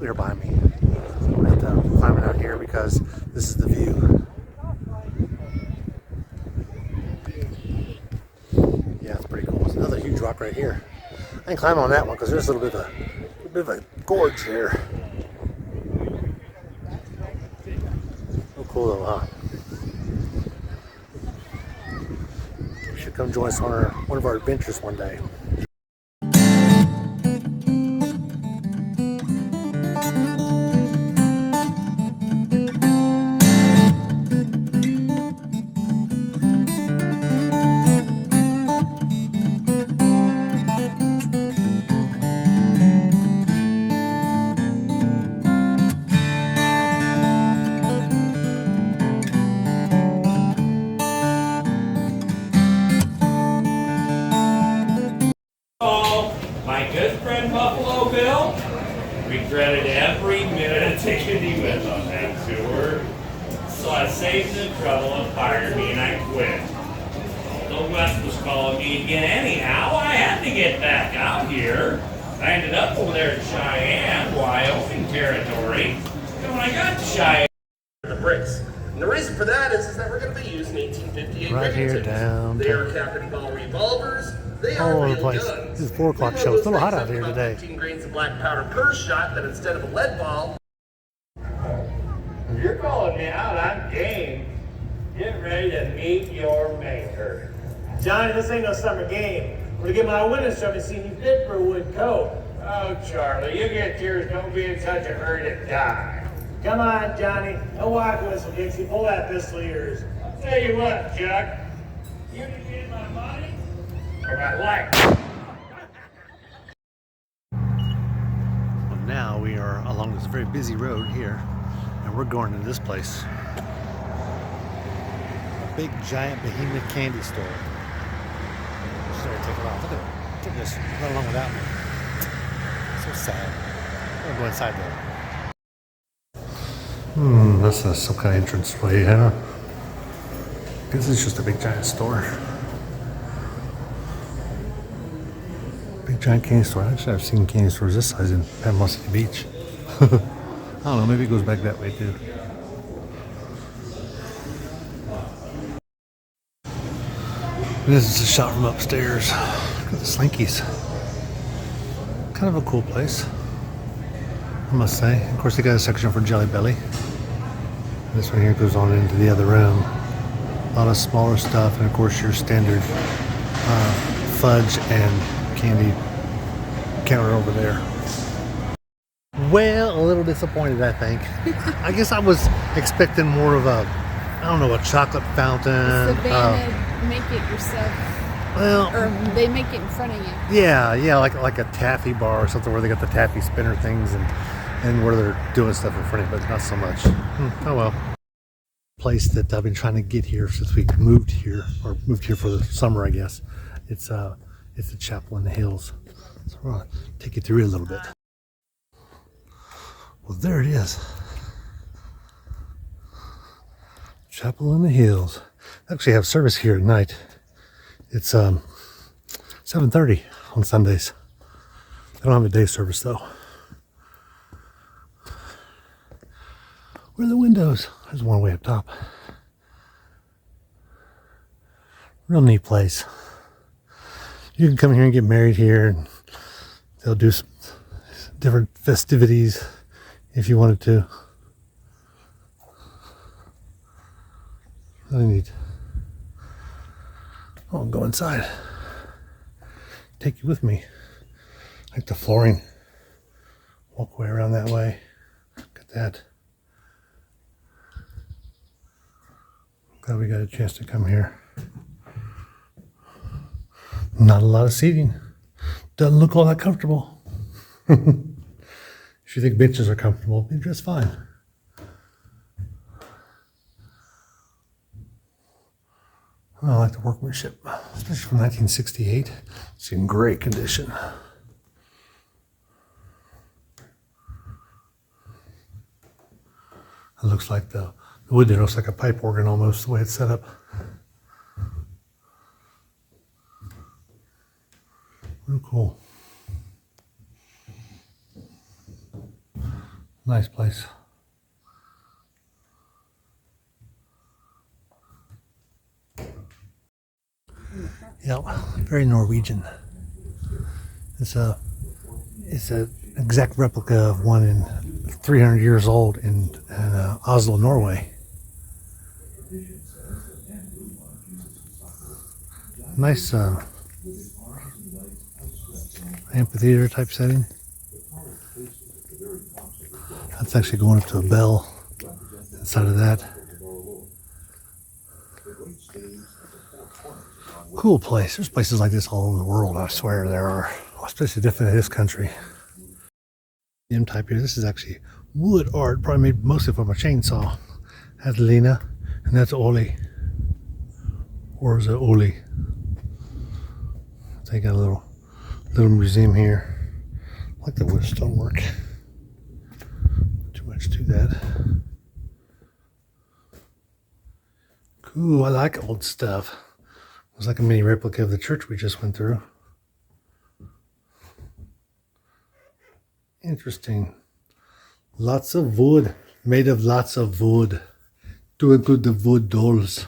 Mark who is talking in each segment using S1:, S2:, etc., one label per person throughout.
S1: clear by me. I'm going to have to climb it out here because this is the view. Yeah, it's pretty cool. There's another huge rock right here. I can climb on that one because there's a little bit of a gorge here. Oh, cool though, huh? You should come join us on one of our adventures one day.
S2: My good friend Buffalo Bill regretted every minute of taking me with on that tour. So I saved the trouble and fired me and I quit. Although Wes was calling me again anyhow, I had to get back out here. I ended up over there in Cheyenne, Wyoming territory. And when I got to Cheyenne, the bricks. And the reason for that is that we're going to be using 1858
S1: right here down.
S2: They are cap and ball revolvers. They are
S1: all over
S2: real
S1: the place.
S2: guns.
S1: This is 4 o'clock show. It's a little hot out here today.
S2: 15 grains of black powder per shot, that instead of a lead ball. You're calling me out. I'm game. Get ready to meet your maker.
S3: Johnny, this ain't no summer game. I'm gonna get my winning strum and see you fit for a wood coat.
S2: Oh, Charlie, you get yours. Don't be in such a hurry to die.
S3: Come on, Johnny. No walk whistle, Dixie. Pull that pistol of yours.
S2: I'll tell you what, Chuck. You can get my money or my life.
S1: Well, now we are along this very busy road here, and we're going to this place. A big, giant, behemoth candy store. Sorry, take it off. Look at this. Run along without me. So sad. I'm gonna go inside though. That's some kind of entrance way, huh? This is just a big, giant store. Big, giant candy store. Actually, I've seen candy stores this size in Panama City Beach. I don't know, maybe it goes back that way too. This is a shot from upstairs. Look at the Slinkies. Kind of a cool place, I must say. Of course, they got a section for Jelly Belly. This one here goes on into the other room. A lot of smaller stuff, and of course your standard fudge and candy counter over there. Well, a little disappointed, I think. I guess I was expecting more of a, I don't know, a chocolate fountain.
S4: Savannah, make it yourself.
S1: Well,
S4: Or they make it in front of you.
S1: yeah, like a taffy bar or something where they got the taffy spinner things and where they're doing stuff in front of it, but not so much. Oh well. Place that I've been trying to get here since we moved here for the summer, I guess. It's the chapel in the hills. So we're gonna take you through it a little bit. Well, there it is. Chapel in the hills. They actually have service here at night. It's 7:30 on Sundays. They don't have a day service though. Where are the windows? There's one way up top. Real neat place. You can come here and get married here, and they'll do some different festivities if you wanted to. Really neat. I'll go inside. Take you with me. Like the flooring. Walk way around that way. Look at that. Glad we got a chance to come here. Not a lot of seating. Doesn't look all that comfortable. If you think benches are comfortable, they're just fine. I like the workmanship, especially from 1968. It's in great condition. It looks like the wood there looks like a pipe organ almost, the way it's set up. Real cool. Nice place. Yeah, very Norwegian. It's a exact replica of one in 300 years old in Oslo, Norway. Nice amphitheater type setting. That's actually going up to a bell inside of that. Cool place. There's places like this all over the world, I swear there are. Especially different in this country. M type here. This is actually wood art, probably made mostly from a chainsaw. That's Lena, and that's Oli. Or is it Oli? They got a little museum here. I like the wood stonework. Not too much to that. Cool, I like old stuff. It was like a mini replica of the church we just went through. Interesting. Lots of wood. Made of lots of wood. To include the wood dolls.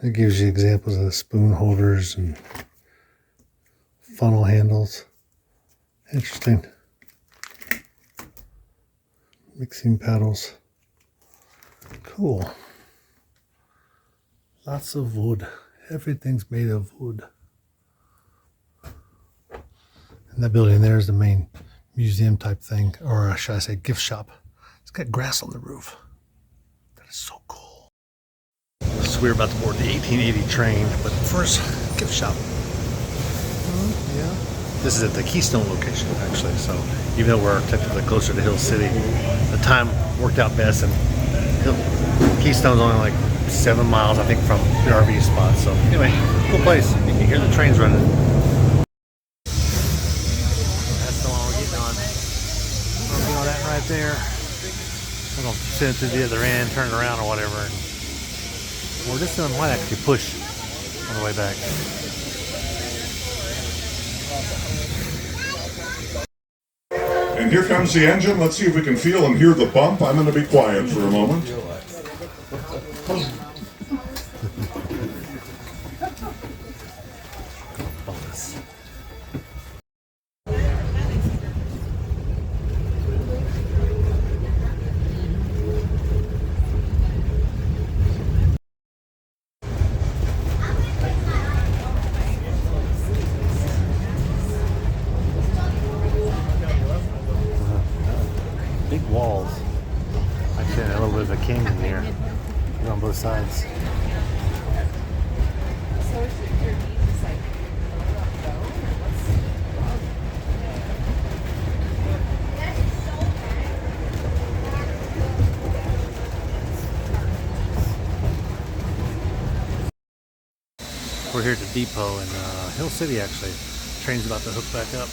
S1: It gives you examples of the spoon holders and funnel handles. Interesting. Mixing paddles. Cool. Lots of wood. Everything's made of wood. And that building there is the main museum type thing, or should I say gift shop. It's got grass on the roof. That is so cool. So we're about to board the 1880 train, but first, gift shop. Yeah. This is at the Keystone location, actually. So even though we're technically closer to Hill City, the time worked out best, and Keystone's only like 7 miles, I think, from the RV spot. So anyway, cool place. You can hear the trains running. That's the one we're getting on. We're going that right there. We're gonna send it to the other end, turn it around or whatever. Or this one might actually push on the way back.
S5: And here comes the engine. Let's see if we can feel and hear the bump. I'm going to be quiet for a moment.
S1: Big walls. Actually, a little bit of a canyon here. They're on both sides. We're here at the depot in Hill City, actually. Train's about to hook back up.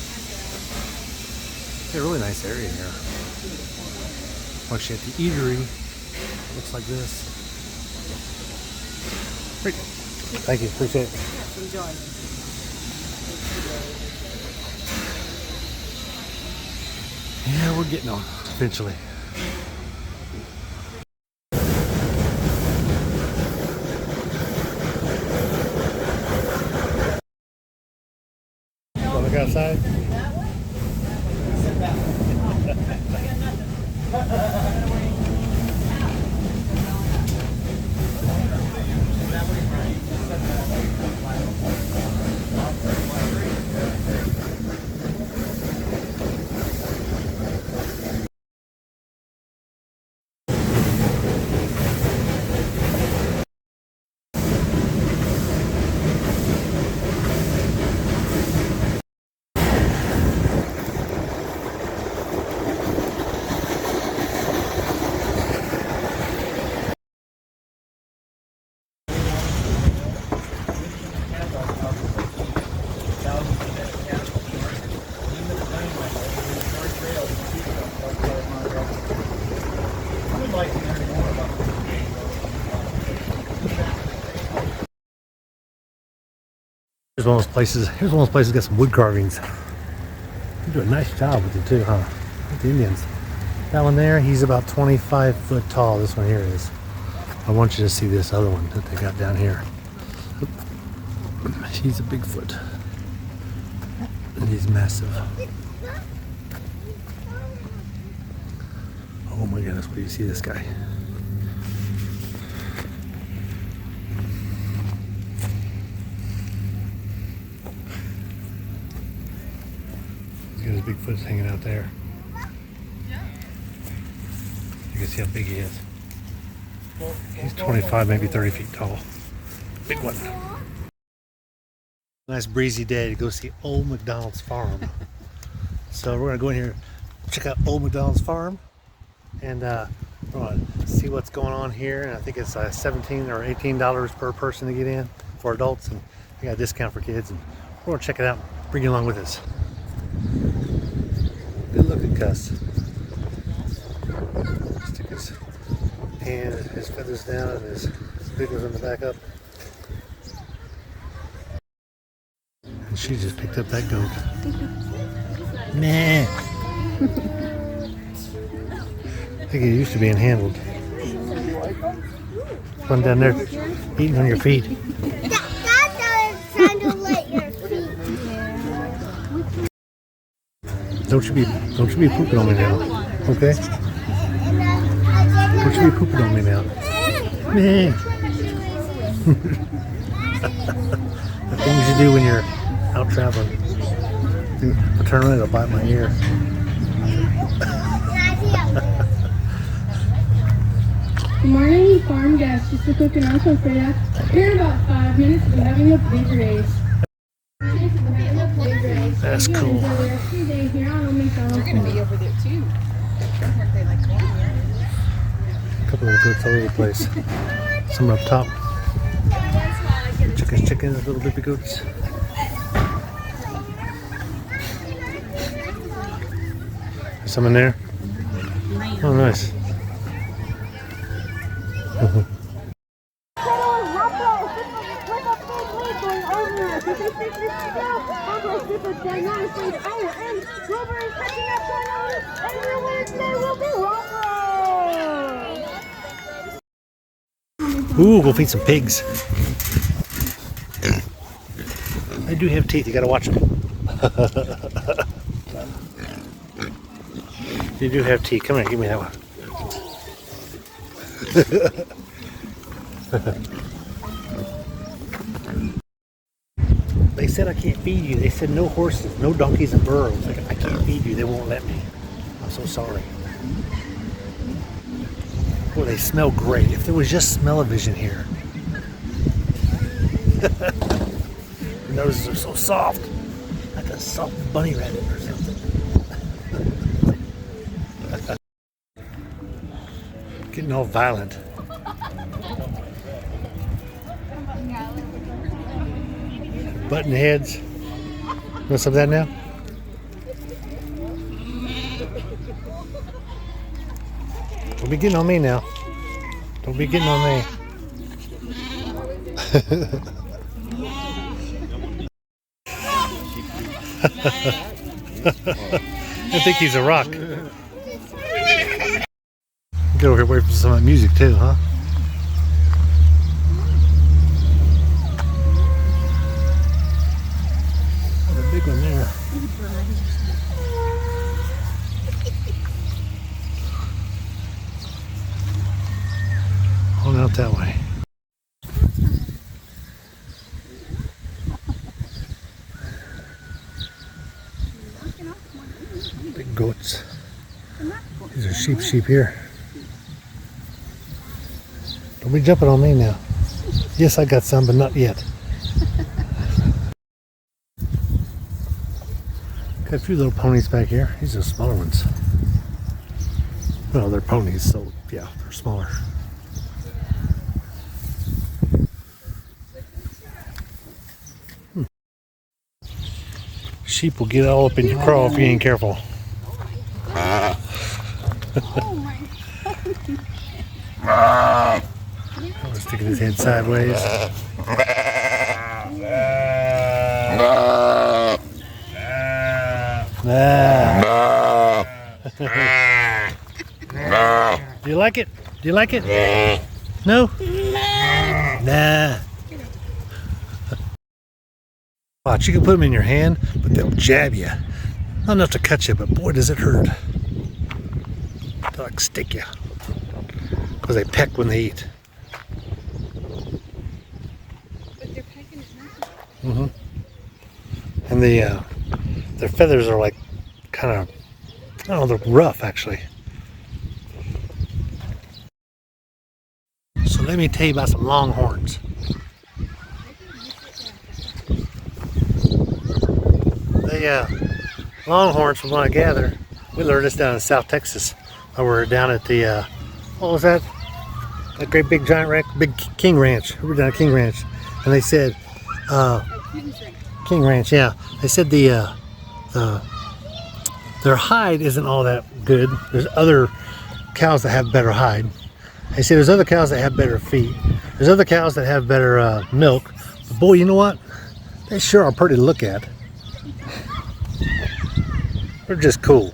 S1: It's a really nice area here. Actually, at the eatery, looks like this. Great. Thank you. Appreciate it.
S4: Enjoy.
S1: Yeah, we're getting on eventually. Look outside. Here's one of those places. Here's one of those places that got some wood carvings. You do a nice job with it too, huh? With the Indians. That one there, he's about 25 foot tall. This one here is. I want you to see this other one that they got down here. He's a Bigfoot. And he's massive. Oh my goodness, where do you see this guy? He's got his big foot hanging out there. You can see how big he is. He's 25, maybe 30 feet tall. Big one. Nice breezy day to go see Old MacDonald's farm. So we're gonna go in here, check out Old MacDonald's farm, and we're gonna see what's going on here. And I think it's $17 or $18 per person to get in for adults, and we got a discount for kids. And we're gonna check it out, bring you along with us. Good looking cuss. Stick his hand, his feathers down, and his big ones on the back up. And she just picked up that goat. Nah. I think it used to being handled. One down there eating on your feet.
S6: That's trying to lick your feet.
S1: Don't you be pooping on me now, okay? Don't you be pooping on me now. Nah. The things you do when you're out traveling. I'll turn around, it'll bite my ear.
S7: Good morning, farm guests. Just a quick announcement for you. Here in about 5 minutes, we're having a big race.
S1: That's cool.
S7: They're
S4: gonna be over there too. Aren't they like going here?
S1: A couple of goats all over the place. Some up top. Chickens, little baby goats. There's some in there. Oh, nice. Ooh, go feed some pigs. They do have teeth, you gotta watch them. They do have teeth. Come here, give me that one. They said I can't feed you. They said no horses, no donkeys and burros. I can't feed you. They won't let me. I'm so sorry. Boy, they smell great. If there was just smell-o-vision here. Your noses are so soft. Like a soft bunny rabbit or something. Getting all violent. Button heads. Want some of that now? Don't be getting on me now. Don't be getting on me. I think he's a rock. Get over here away from some of that music too, huh? There's a big one there. On out that way. Big goats. These are sheep here. Don't be jumping on me now. Yes, I got some, but not yet. Got a few little ponies back here. These are smaller ones. Well, they're ponies, so yeah, they're smaller. Sheep will get all up in your craw if you ain't careful. Oh, sticking his head sideways. Ah. Do you like it? Do you like it? No? Nah. Watch, you can put them in your hand, but they'll jab you. Not enough to cut you, but boy, does it hurt. They'll like stick you. Because they peck when they eat.
S4: But they're pecking at nothing.
S1: Mm-hmm. And their feathers are like kind of, I don't know, they're rough actually. So let me tell you about some longhorns. Longhorns, from what I gather, we learned this down in South Texas. When we were down at the, what was that? That great big giant ranch, big King Ranch. We were down at King Ranch, and they said, King Ranch, yeah. They said their hide isn't all that good. There's other cows that have better hide. They say there's other cows that have better feet. There's other cows that have better milk. But boy, you know what? They sure are pretty to look at. They're just cool.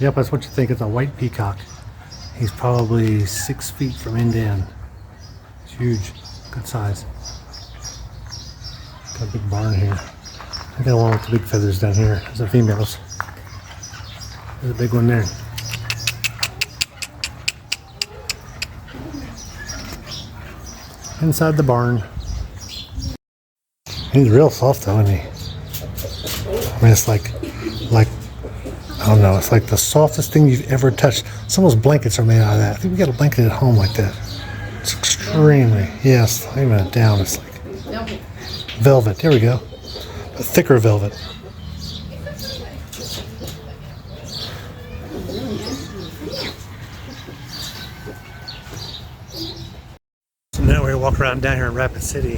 S1: Yep, that's what you think. It's a white peacock. He's probably 6 feet from end to end. It's huge, good size. Got a big barn here. I got one with the big feathers down here. There's the females. There's a big one there. Inside the barn. He's real soft though, isn't he? I mean, it's like, I don't know, it's like the softest thing you've ever touched. Some of those blankets are made out of that. I think we got a blanket at home like that. It's extremely, yes, even it down, it's like velvet. There we go. A thicker velvet. So now we're walking around down here in Rapid City.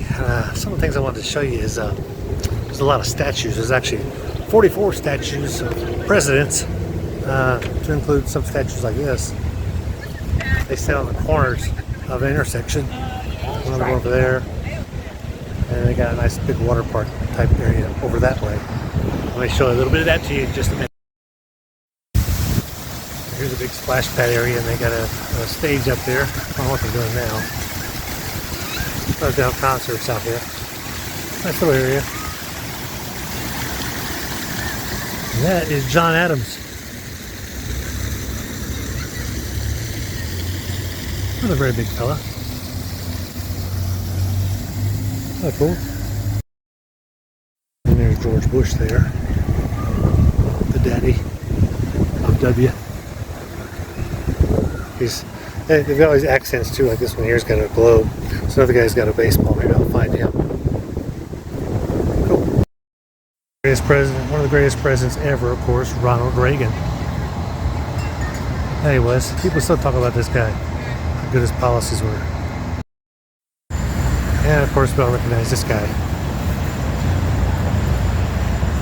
S1: Some of the things I wanted to show you is there's a lot of statues. There's actually 44 statues of presidents, to include some statues like this. They sit on the corners of an intersection. Another one over there. And they got a nice big water park type area over that way. Let me show a little bit of that to you in just a minute. Here's a big splash pad area, and they got a stage up there. I don't know what they're doing now. They have concerts out here. Nice little area. And that is John Adams. Not a very big fella. Kind of cool. And there's George Bush there, the daddy of W. They've got all these accents too, like this one here's got a globe. So another guy's got a baseball. Maybe I'll find him. Cool. Greatest president, one of the greatest presidents ever, of course, Ronald Reagan. There he was. People still talk about this guy. How good his policies were. And of course we all recognize this guy.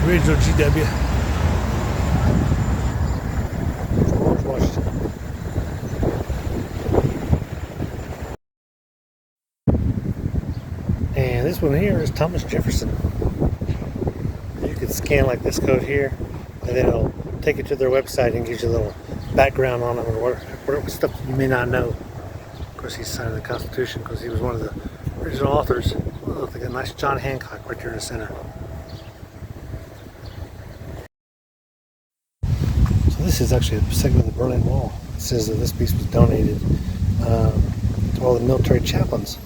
S1: Original GW. George Washington. And this one here is Thomas Jefferson. You can scan like this code here, and then it'll take you to their website and gives you a little background on them or whatever stuff you may not know. Of course, he signed the Constitution because he was one of the original authors. Oh, they got a nice John Hancock right there in the center. So this is actually a segment of the Berlin Wall. It says that this piece was donated to all the military chaplains.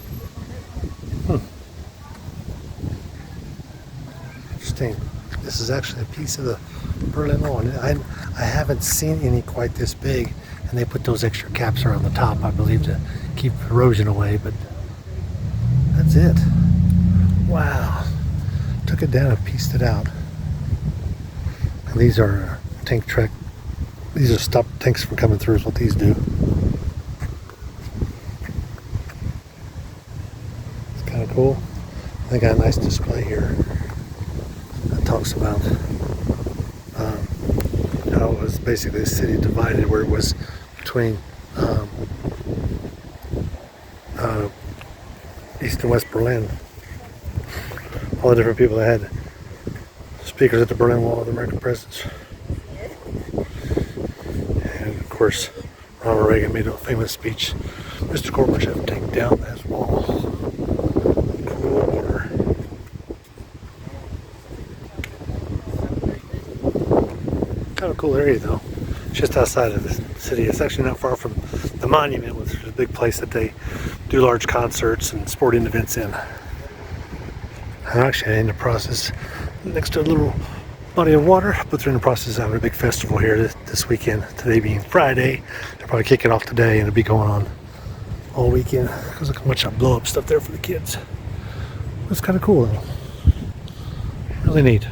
S1: Interesting. This is actually a piece of the Berlin Wall. And I haven't seen any quite this big, and they put those extra caps around the top, I believe, to keep erosion away, but that's it. Wow. Took it down and pieced it out. And these are tank track. These are stop tanks from coming through is what these do. It's kind of cool. They got a nice display here that talks about how it was basically a city divided, where it was between East and West Berlin. All the different people that had speakers at the Berlin Wall of the American presidents. And of course, Ronald Reagan made a famous speech, Mr. Gorbachev, take down that wall. Cool order. Kind of a cool area though. Just outside of the city. It's actually not far from the monument, which is a big place that they do large concerts and sporting events in. I'm actually in the process, next to a little body of water, but they're in the process of having a big festival here this weekend. Today being Friday, they'll probably kick it off today and it'll be going on all weekend. Because look how much I blow up stuff there for the kids. It's kind of cool though. Really neat.